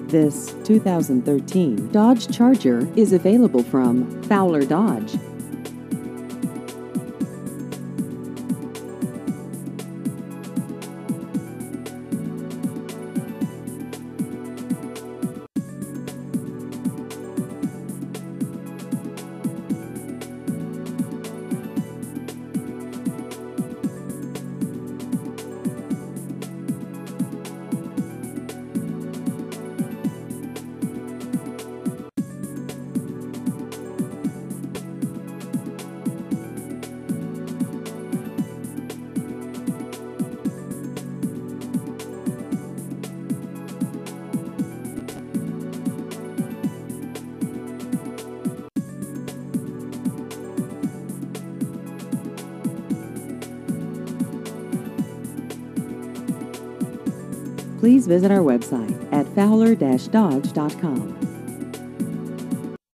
This 2013 Dodge Charger is available from Fowler Dodge. Please visit our website at fowler-dodge.com.